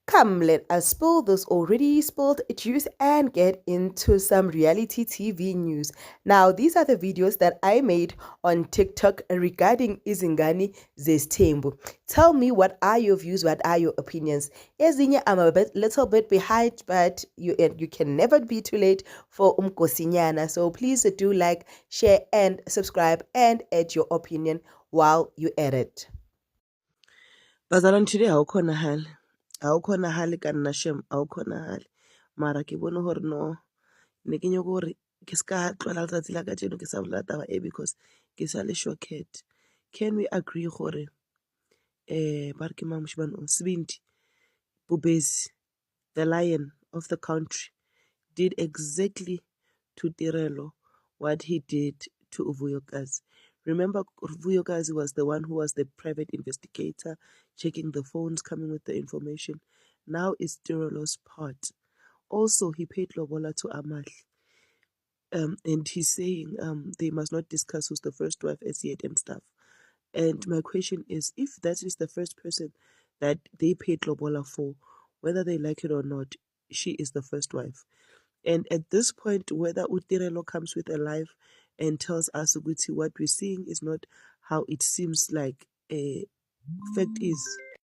Come, let us spill this already spilled juice and get into some reality TV news. Now, these are the videos that I made on TikTok regarding Izingani Zestembu. Tell me, what are your views? What are your opinions? Ezinye, I'm little bit behind, but you can never be too late for Umkosinyana. So please do like, share, and subscribe, and add your opinion while you edit. Bazalwane, today awukhonahali kana shem awukhonahali mara ke bone gore no ne ke nyako gore ke ska tlola letsatsi la ka jeno ke sa bolela taba e because ke sa le shocked. Can we agree gore ba re ke mang moshemane o Sibindi Bobesi, the lion of the country, did exactly to Tirelo what he did to Vuyokazi. Remember, Vuyokazi was the one who was the private investigator, checking the phones, coming with the information. Now it's Tirelo's part. Also, he paid Lobola to Amal. And he's saying they must not discuss who's the first wife as yet and stuff. And my question is, if that is the first person that they paid Lobola for, whether they like it or not, she is the first wife. And at this point, whether Utirelo comes with a life and tells us Uguti what we're seeing is not how it seems like. Fact is,